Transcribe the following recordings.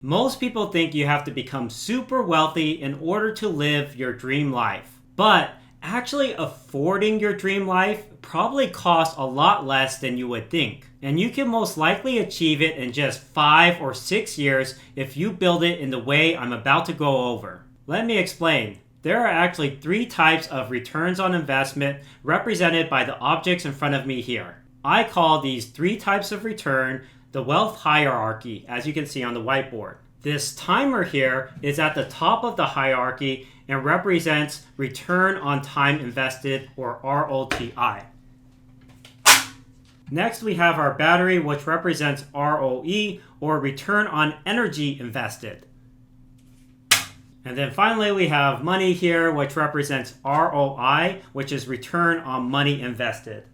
Most people think you have to become super wealthy in order to live your dream life. But actually affording your dream life probably costs a lot less than you would think. And you can most likely achieve it in just 5 or 6 years if you build it in the way I'm about to go over. Let me explain. There are actually 3 types of returns on investment represented by the objects in front of me here. I call these 3 types of return the wealth hierarchy, as you can see on the whiteboard. This timer here is at the top of the hierarchy and represents return on time invested, or ROTI. Next, we have our battery, which represents ROE, or return on energy invested. And then finally, we have money here, which represents ROI, which is return on money invested.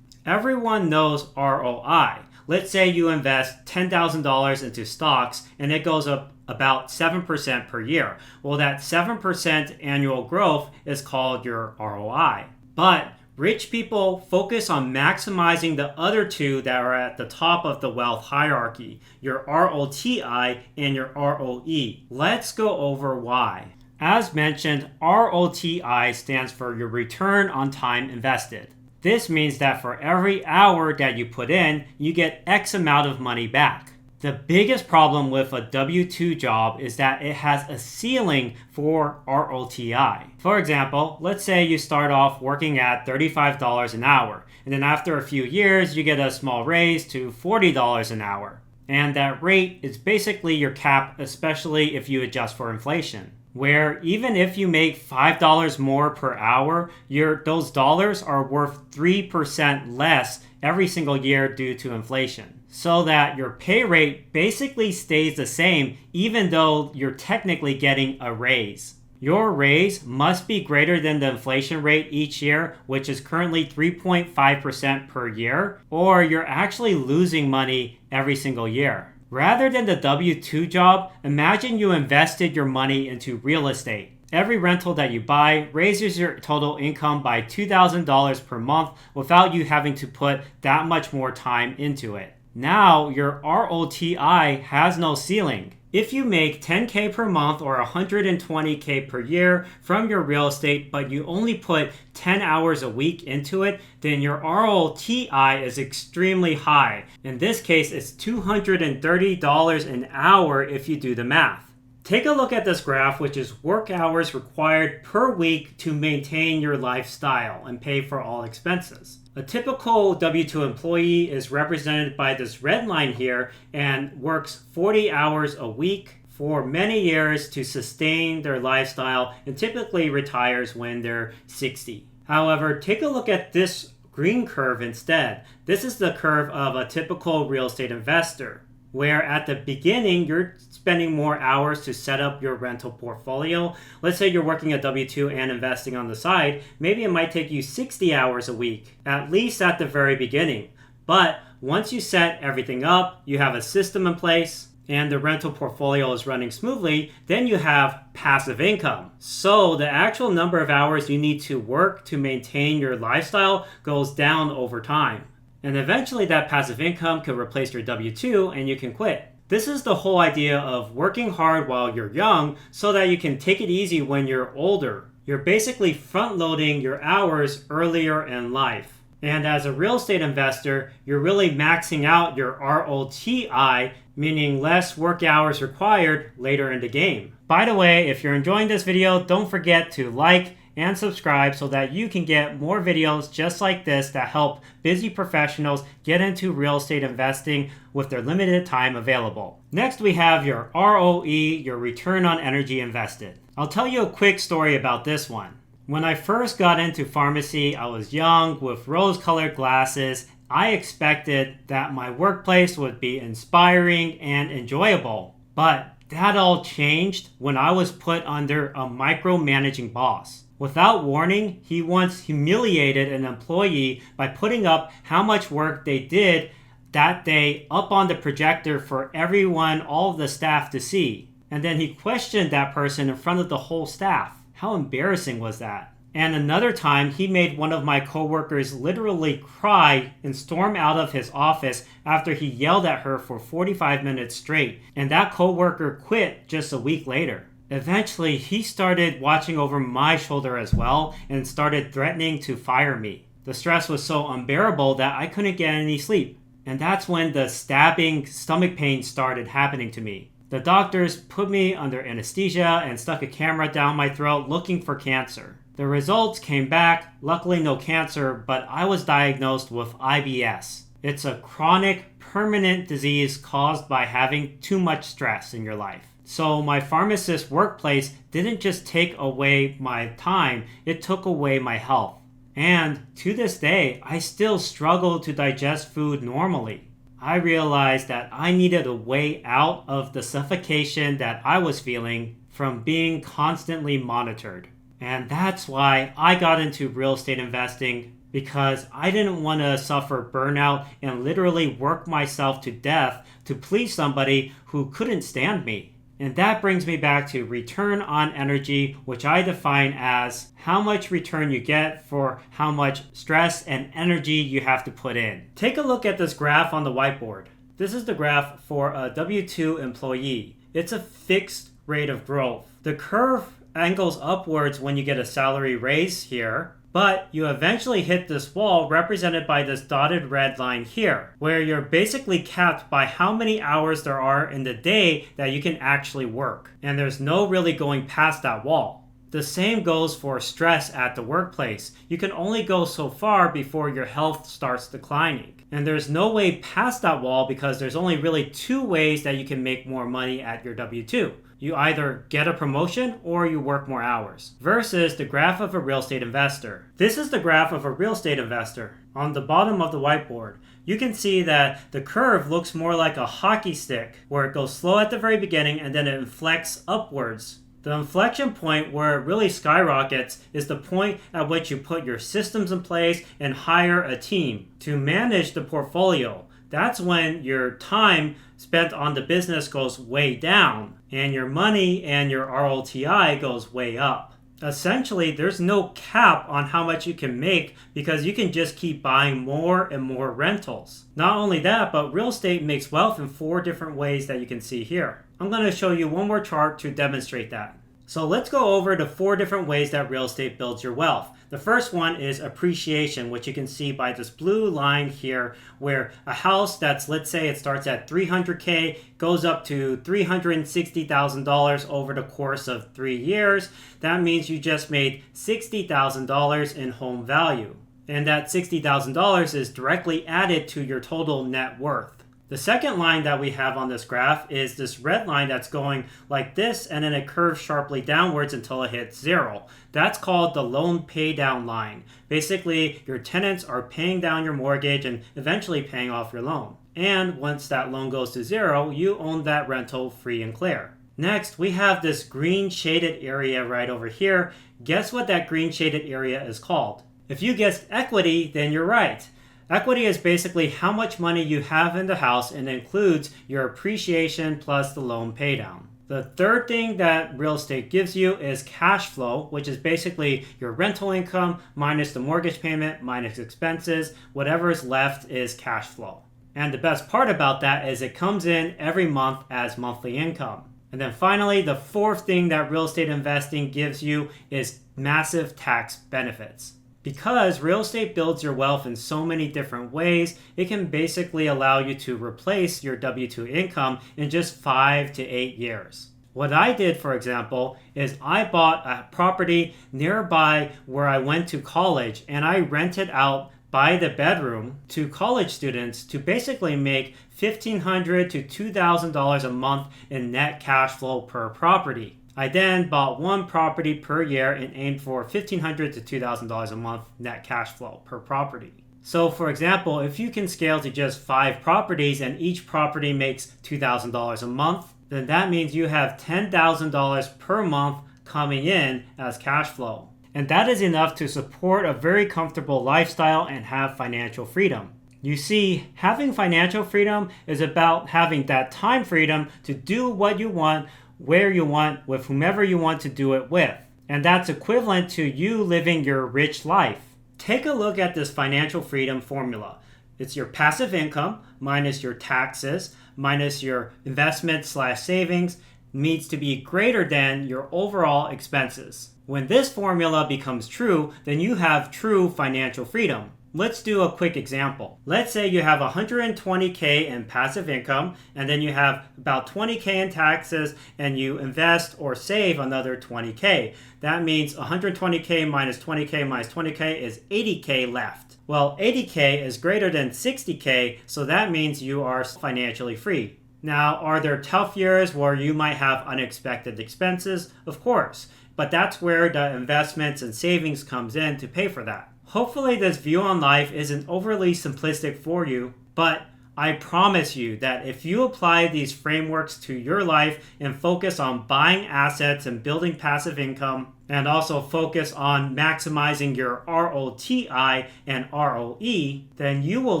Everyone knows ROI. Let's say you invest $10,000 into stocks and it goes up about 7% per year. Well, that 7% annual growth is called your ROI. But rich people focus on maximizing the other 2 that are at the top of the wealth hierarchy, your ROTI and your ROE. Let's go over why. As mentioned, ROTI stands for your return on time invested. This means that for every hour that you put in, you get X amount of money back. The biggest problem with a W-2 job is that it has a ceiling for ROTI. For example, let's say you start off working at $35 an hour, and then after a few years, you get a small raise to $40 an hour. And that rate is basically your cap, especially if you adjust for inflation, where even if you make $5 more per hour, those dollars are worth 3% less every single year due to inflation. So that your pay rate basically stays the same even though you're technically getting a raise. Your raise must be greater than the inflation rate each year, which is currently 3.5% per year, or you're actually losing money every single year. Rather than the W-2 job, imagine you invested your money into real estate. Every rental that you buy raises your total income by $2,000 per month without you having to put that much more time into it. Now, your ROTI has no ceiling. If you make $10K per month or $120K per year from your real estate, but you only put 10 hours a week into it, then your ROTI is extremely high. In this case, it's $230 an hour if you do the math. Take a look at this graph, which is work hours required per week to maintain your lifestyle and pay for all expenses. A typical W-2 employee is represented by this red line here and works 40 hours a week for many years to sustain their lifestyle and typically retires when they're 60. However, take a look at this green curve instead. This is the curve of a typical real estate investor, where at the beginning, you're spending more hours to set up your rental portfolio. Let's say you're working at W-2 and investing on the side. Maybe it might take you 60 hours a week, at least at the very beginning. But once you set everything up, you have a system in place, and the rental portfolio is running smoothly, then you have passive income. So the actual number of hours you need to work to maintain your lifestyle goes down over time. And eventually that passive income could replace your W-2 and you can quit. This is the whole idea of working hard while you're young so that you can take it easy when you're older. You're basically front-loading your hours earlier in life. And as a real estate investor, you're really maxing out your ROTI, meaning less work hours required later in the game. By the way, if you're enjoying this video, don't forget to like and subscribe so that you can get more videos just like this that help busy professionals get into real estate investing with their limited time available. Next, we have your ROE, your return on energy invested. I'll tell you a quick story about this one. When I first got into pharmacy, I was young with rose-colored glasses. I expected that my workplace would be inspiring and enjoyable, but that all changed when I was put under a micromanaging boss. Without warning, he once humiliated an employee by putting up how much work they did that day up on the projector for everyone, all of the staff to see. And then he questioned that person in front of the whole staff. How embarrassing was that? And another time, he made one of my coworkers literally cry and storm out of his office after he yelled at her for 45 minutes straight. And that coworker quit just a week later. Eventually, he started watching over my shoulder as well and started threatening to fire me. The stress was so unbearable that I couldn't get any sleep. And that's when the stabbing stomach pain started happening to me. The doctors put me under anesthesia and stuck a camera down my throat looking for cancer. The results came back, luckily no cancer, but I was diagnosed with IBS. It's a chronic, permanent disease caused by having too much stress in your life. So my pharmacist workplace didn't just take away my time, it took away my health. And to this day, I still struggle to digest food normally. I realized that I needed a way out of the suffocation that I was feeling from being constantly monitored. And that's why I got into real estate investing, because I didn't want to suffer burnout and literally work myself to death to please somebody who couldn't stand me. And that brings me back to return on energy, which I define as how much return you get for how much stress and energy you have to put in. Take a look at this graph on the whiteboard. This is the graph for a W-2 employee. It's a fixed rate of growth. The curve angles upwards when you get a salary raise here, but you eventually hit this wall represented by this dotted red line here, where you're basically capped by how many hours there are in the day that you can actually work. And there's no really going past that wall. The same goes for stress at the workplace. You can only go so far before your health starts declining. And there's no way past that wall because there's only really two ways that you can make more money at your W-2. You either get a promotion or you work more hours. Versus the graph of a real estate investor. This is the graph of a real estate investor. On the bottom of the whiteboard, you can see that the curve looks more like a hockey stick, where it goes slow at the very beginning and then it inflects upwards. The inflection point where it really skyrockets is the point at which you put your systems in place and hire a team to manage the portfolio. That's when your time spent on the business goes way down and your money and your ROTI goes way up. Essentially, there's no cap on how much you can make because you can just keep buying more and more rentals. Not only that, but real estate makes wealth in 4 different ways that you can see here. I'm going to show you one more chart to demonstrate that. So let's go over the 4 different ways that real estate builds your wealth. The first one is appreciation, which you can see by this blue line here, where a house that's, let's say it starts at $300K, goes up to $360,000 over the course of 3 years. That means you just made $60,000 in home value. And that $60,000 is directly added to your total net worth. The second line that we have on this graph is this red line that's going like this, and then it curves sharply downwards until it hits 0. That's called the loan pay down line. Basically, your tenants are paying down your mortgage and eventually paying off your loan. And once that loan goes to 0, you own that rental free and clear. Next, we have this green shaded area right over here. Guess what that green shaded area is called? If you guessed equity, then you're right. Equity is basically how much money you have in the house and includes your appreciation plus the loan paydown. The third thing that real estate gives you is cash flow, which is basically your rental income minus the mortgage payment minus expenses. Whatever is left is cash flow. And the best part about that is it comes in every month as monthly income. And then finally, the fourth thing that real estate investing gives you is massive tax benefits. Because real estate builds your wealth in so many different ways, it can basically allow you to replace your W-2 income in just 5 to 8 years. What I did, for example, is I bought a property nearby where I went to college and I rented out by the bedroom to college students to basically make $1,500 to $2,000 a month in net cash flow per property. I then bought one property per year and aimed for $1,500 to $2,000 a month net cash flow per property. So for example, if you can scale to just 5 properties and each property makes $2,000 a month, then that means you have $10,000 per month coming in as cash flow. And that is enough to support a very comfortable lifestyle and have financial freedom. You see, having financial freedom is about having that time freedom to do what you want, where you want, with whomever you want to do it with. and that's equivalent to you living your rich life. Take a look at this financial freedom formula. It's your passive income minus your taxes minus your investment/savings needs to be greater than your overall expenses. When this formula becomes true, then you have true financial freedom. Let's do a quick example. Let's say you have 120K in passive income, and then you have about 20K in taxes, and you invest or save another 20K. That means 120K minus 20K minus 20K is 80K left. Well, 80K is greater than 60K, so that means you are financially free. Now, are there tough years where you might have unexpected expenses? Of course, but that's where the investments and savings comes in to pay for that. Hopefully this view on life isn't overly simplistic for you, but I promise you that if you apply these frameworks to your life and focus on buying assets and building passive income, and also focus on maximizing your ROTI and ROE, then you will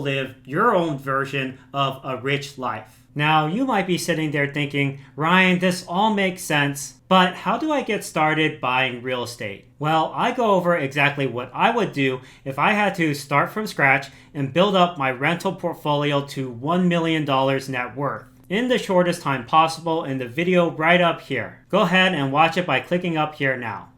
live your own version of a rich life. Now, you might be sitting there thinking, Ryan, this all makes sense, but how do I get started buying real estate? Well, I go over exactly what I would do if I had to start from scratch and build up my rental portfolio to $1 million net worth in the shortest time possible in the video right up here. Go ahead and watch it by clicking up here now.